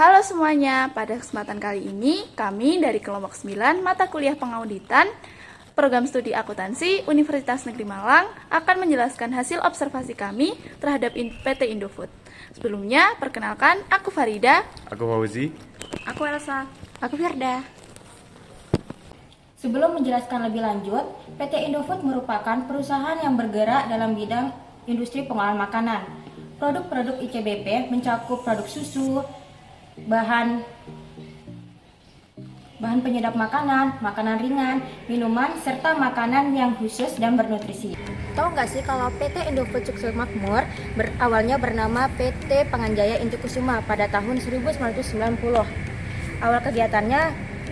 Halo semuanya, pada kesempatan kali ini kami dari kelompok 9 mata kuliah pengauditan Program Studi Akuntansi Universitas Negeri Malang akan menjelaskan hasil observasi kami terhadap PT Indofood. Sebelumnya, perkenalkan, aku Farida. Aku Fauzi. Aku Elsa. Aku Firda. Sebelum menjelaskan lebih lanjut, PT Indofood merupakan perusahaan yang bergerak dalam bidang industri pengolahan makanan. Produk-produk ICBP mencakup produk susu, bahan penyedap makanan, makanan ringan, minuman, serta makanan yang khusus dan bernutrisi. Tahu nggak sih kalau PT Indofood Sukses Makmur awalnya bernama PT Panganjaya Inti Kusuma pada tahun 1990. Awal kegiatannya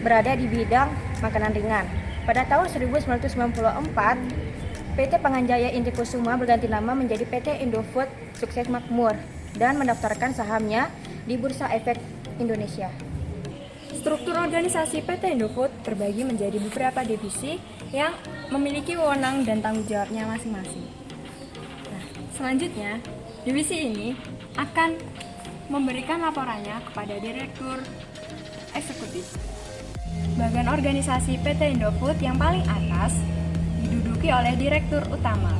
berada di bidang makanan ringan. Pada tahun 1994, PT Panganjaya Inti Kusuma berganti nama menjadi PT Indofood Sukses Makmur dan mendaftarkan sahamnya di Bursa Efek Indonesia. Struktur organisasi PT Indofood terbagi menjadi beberapa divisi yang memiliki wewenang dan tanggung jawabnya masing-masing. Nah, selanjutnya, divisi ini akan memberikan laporannya kepada Direktur Eksekutif. Bagian organisasi PT Indofood yang paling atas diduduki oleh Direktur Utama,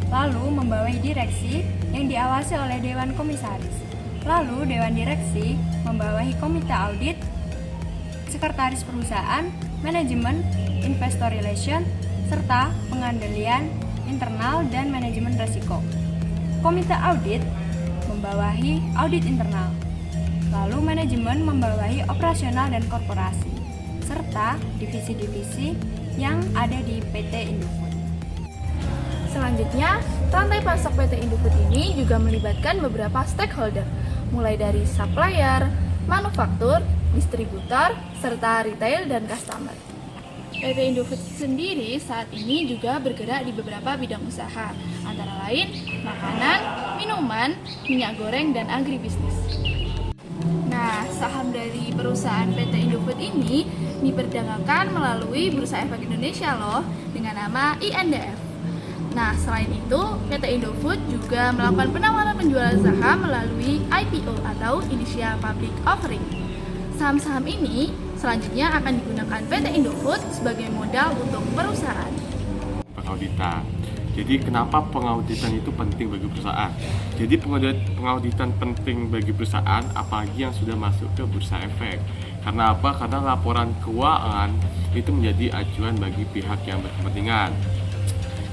lalu membawahi direksi yang diawasi oleh Dewan Komisaris. Lalu Dewan Direksi membawahi Komite Audit, Sekretaris Perusahaan, Manajemen, Investor Relation, serta Pengendalian Internal dan Manajemen Risiko. Komite Audit membawahi Audit Internal, lalu Manajemen membawahi Operasional dan Korporasi, serta divisi-divisi yang ada di PT Indofood. Selanjutnya, rantai pasok PT Indofood ini juga melibatkan beberapa stakeholder, mulai dari supplier, manufaktur, distributor, serta retail dan customer. PT Indofood sendiri saat ini juga bergerak di beberapa bidang usaha, antara lain makanan, minuman, minyak goreng, dan agribisnis. Nah, saham dari perusahaan PT Indofood ini diperdagangkan melalui Bursa Efek Indonesia loh, dengan nama INDF. Nah, selain itu, PT Indofood juga melakukan penawaran penjualan saham melalui IPO atau Initial Public Offering. Saham-saham ini selanjutnya akan digunakan PT Indofood sebagai modal untuk perusahaan. Pengauditan. Jadi kenapa pengauditan itu penting bagi perusahaan? Jadi pengauditan penting bagi perusahaan apalagi yang sudah masuk ke Bursa Efek. Karena apa? Karena laporan keuangan itu menjadi acuan bagi pihak yang berkepentingan.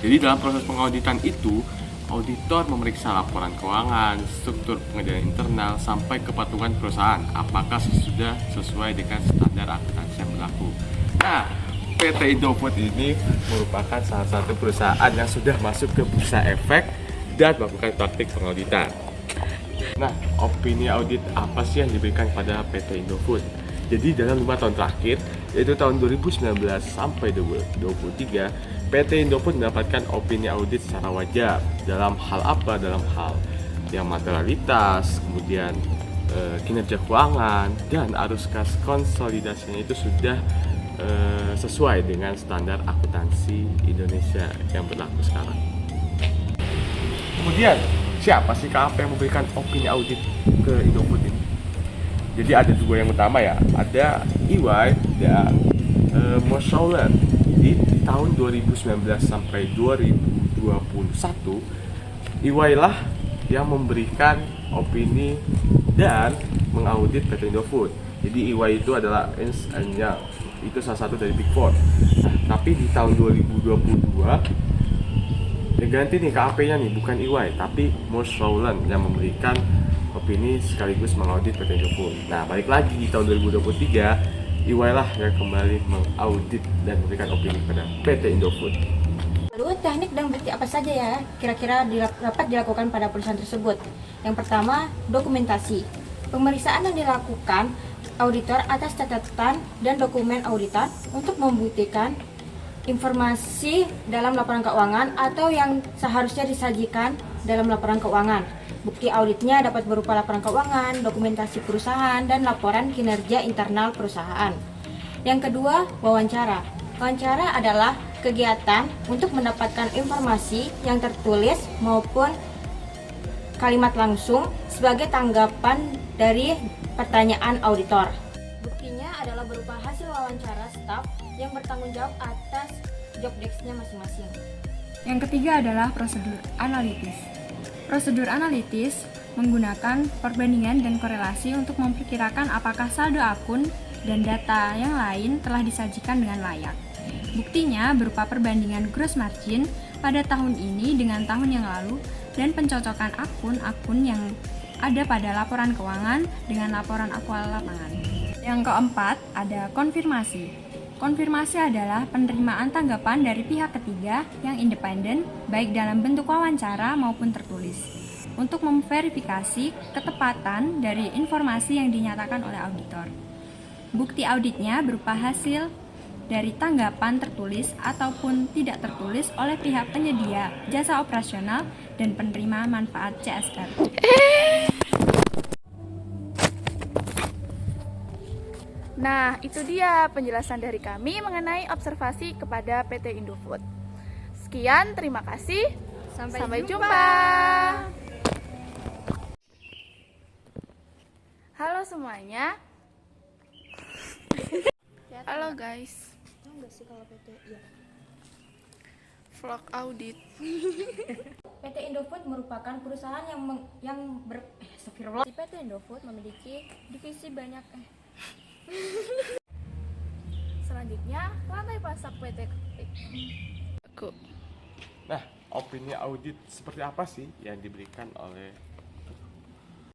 Jadi dalam proses pengauditan itu, auditor memeriksa laporan keuangan, struktur pengendalian internal, sampai kepatuhan perusahaan apakah sudah sesuai dengan standar akuntansi yang berlaku. Nah, PT Indofood ini merupakan salah satu perusahaan yang sudah masuk ke Bursa Efek dan melakukan praktik pengauditan. Nah, opini audit apa sih yang diberikan pada PT Indofood? Jadi dalam 5 tahun terakhir, yaitu tahun 2019 sampai 2023, PT Indofood mendapatkan opini audit secara wajar. Dalam hal apa? Dalam hal yang materialitas, kemudian kinerja keuangan, dan arus kas konsolidasinya itu sudah sesuai dengan standar akuntansi Indonesia yang berlaku sekarang. Kemudian, siapa sih KAP yang memberikan opini audit ke Indofood ini? Jadi ada dua yang utama ya, ada EY dan Moss Howland. Di tahun 2019 sampai 2021, EY lah yang memberikan opini dan mengaudit PT Indofood. Jadi EY itu adalah Ernst & Young, itu salah satu dari Big Four. Nah, tapi di tahun 2022 yang ganti nih KAP-nya nih, bukan EY tapi Moss Howland yang memberikan opini sekaligus mengaudit PT Indofood. Nah, balik lagi di tahun 2023, EY lah yang kembali mengaudit dan memberikan opini pada PT Indofood. Lalu teknik dan bukti apa saja ya kira-kira dapat dilakukan pada perusahaan tersebut? Yang pertama, dokumentasi. Pemeriksaan yang dilakukan auditor atas catatan dan dokumen auditor untuk membuktikan informasi dalam laporan keuangan atau yang seharusnya disajikan dalam laporan keuangan. Bukti auditnya dapat berupa laporan keuangan, dokumentasi perusahaan, dan laporan kinerja internal perusahaan. Yang kedua, wawancara. Wawancara adalah kegiatan untuk mendapatkan informasi yang tertulis maupun kalimat langsung sebagai tanggapan dari pertanyaan auditor. Buktinya adalah berupa hasil wawancara staf yang bertanggung jawab atas job desk-nya masing-masing. Yang ketiga adalah prosedur analitis. Prosedur analitis menggunakan perbandingan dan korelasi untuk memperkirakan apakah saldo akun dan data yang lain telah disajikan dengan layak. Buktinya berupa perbandingan gross margin pada tahun ini dengan tahun yang lalu dan pencocokan akun-akun yang ada pada laporan keuangan dengan laporan aktual lapangan. Yang keempat ada konfirmasi. Konfirmasi adalah penerimaan tanggapan dari pihak ketiga yang independen, baik dalam bentuk wawancara maupun tertulis, untuk memverifikasi ketepatan dari informasi yang dinyatakan oleh auditor. Bukti auditnya berupa hasil dari tanggapan tertulis ataupun tidak tertulis oleh pihak penyedia jasa operasional dan penerima manfaat CSR. Nah, itu dia penjelasan dari kami mengenai observasi kepada PT Indofood. Sekian, terima kasih. Sampai jumpa. Halo semuanya. Halo guys. Vlog audit. PT Indofood merupakan perusahaan PT Indofood memiliki divisi banyak Selanjutnya, lantai pasak PT. Nah, opini audit seperti apa sih yang diberikan oleh